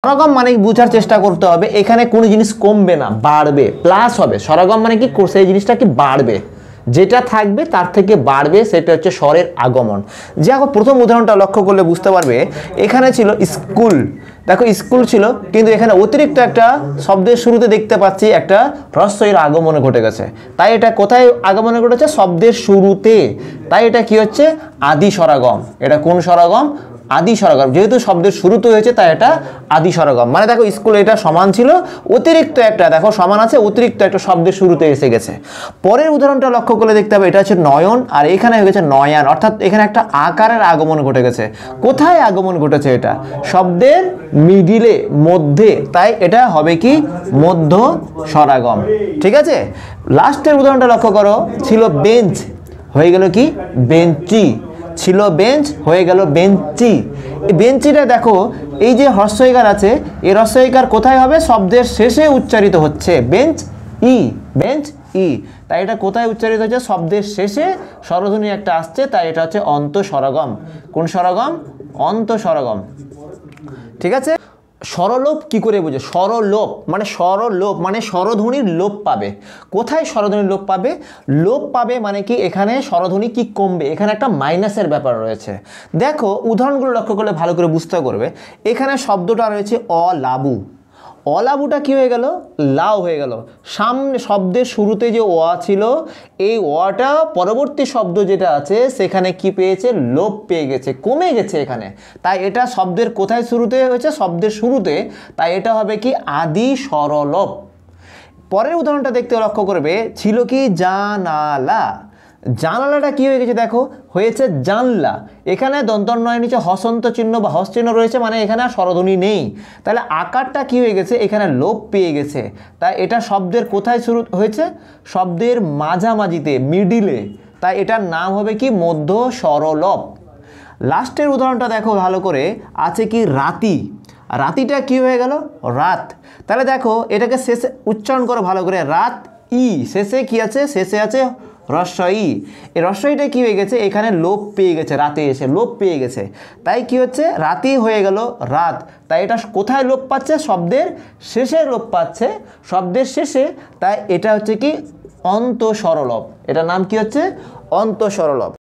সরগম মানে বুঝার চেষ্টা করতে হবে, এখানে কোনো জিনিস কমবে না, বাড়বে, প্লাস হবে। সরগম মানে কি, সেই জিনিসটা কি বাড়বে, যেটা থাকবে তার থেকে বাড়বে, সেটা হচ্ছে স্বরের আগমন। যে এখন প্রথম উদাহরণটা লক্ষ্য করলে বুঝতে পারবে, এখানে ছিল স্কুল, দেখো স্কুল ছিল, কিন্তু এখানে অতিরিক্ত একটা শব্দের শুরুতে দেখতে পাচ্ছি একটা হ্রস্বইর আগমন ঘটে গেছে। তাই এটা কোথায় আগমন ঘটেছে? শব্দের শুরুতে। তাই এটা কি হচ্ছে? আদি স্বরাগম। এটা কোন স্বরাগম? আদি স্বরাগম। যেহেতু শব্দের শুরুতে হয়েছে তাই এটা আদি স্বরাগম। মানে দেখো স্কুল এটা সমান ছিল, অতিরিক্ত একটা, দেখো সমান আছে, অতিরিক্ত একটা শব্দের শুরুতে এসে গেছে। পরের উদাহরণটা লক্ষ্য করলে দেখতে হবে, এটা হচ্ছে নয়ন, আর এখানে হয়ে গেছে নয়ান, অর্থাৎ এখানে একটা আকারের আগমন ঘটে গেছে। কোথায় আগমন ঘটেছে? এটা শব্দের মিডিলে, মধ্যে, তাই এটা হবে কি? মধ্য স্বরাগম। ঠিক আছে, লাস্টের উদাহরণটা লক্ষ্য করো, ছিল বেঞ্চ, হয়ে গেল কি? বেঞ্চি। ছিল বেঞ্চ, হয়ে গেল বেঞ্চি। এই বেঞ্চিটা দেখো, এই যে হ্রস্বইকার আছে, এই হ্রস্বইকার কোথায় হবে? শব্দের শেষে উচ্চারিত হচ্ছে, বেঞ্চ ই, বেঞ্চ ই। তাই এটা কোথায় উচ্চারিত হচ্ছে? শব্দের শেষে স্বরধ্বনি একটা আসছে, তাই এটা হচ্ছে অন্ত স্বরগম। কোন স্বরগম? অন্ত স্বরগম। ঠিক আছে, স্বরলোপ কি করে বুঝে? স্বরলোপ মানে স্বরধ্বনির লোপ পাবে। কোথায় স্বরধ্বনির লোপ পাবে? লোপ পাবে মানে কি, এখানে স্বরধ্বনি কি কমবে, এখানে একটা মাইনাসের ব্যাপার রয়েছে। দেখো উদাহরণগুলো লক্ষ্য করলে ভালো করে বুঝতে পারবে। এখানে শব্দটা রয়েছে অলাবু, অলাবুটা কি হয়ে গেল? লাউ হয়ে গেল। সামনে শব্দের শুরুতে যে অ ছিল, এই অটা পরবর্তী শব্দ যেটা আছে সেখানে কি পেয়েছে? লোপ পেয়ে গেছে, কমে গেছে এখানে। তাই এটা শব্দের কোথায় শুরুতে হয়েছে? শব্দের শুরুতে, তাই এটা হবে কি? আদি স্বরলোপ। পরের উদাহরণটা দেখতে লক্ষ্য করবে, ছিল কি? জানালা, জানালাটা কি হয়ে গেছে? দেখো হয়েছে জানলা। এখানে দন্তন্বয়ের নিচে হসন্ত চিহ্ন বা হস চিহ্ন রয়েছে, মানে এখানে আর স্বরধ্বনি নেই। তাহলে আকারটা কি হয়ে গেছে? এখানে লোপ পেয়ে গেছে। তাই এটা শব্দের কোথায় শুরু হয়েছে? শব্দের মাঝামাঝিতে, মিডিলে। তাই এটার নাম হবে কি? মধ্য স্বরলোপ। লাস্টের উদাহরণটা দেখো ভালো করে, আছে কি? রাতি। রাতিটা কি হয়ে গেল? রাত। তাহলে দেখো এটাকে শেষে উচ্চারণ করো ভালো করে, রাত ই, শেষে কি আছে? শেষে আছে হ্রস্বই। এই হ্রস্বইটা কি হয়ে গেছে? এখানে লোপ পেয়ে গেছে, রাতে এসে লোপ পেয়ে গেছে। তাই কি হচ্ছে? রাতি হয়ে গেল রাত। তাই এটা কোথায় লোপ পাচ্ছে? শব্দের শেষে লোপ পাচ্ছে, শব্দের শেষে। তাই এটা হচ্ছে কি? অন্ত স্বরলোপ। এটার নাম কি হচ্ছে? অন্ত স্বরলোপ।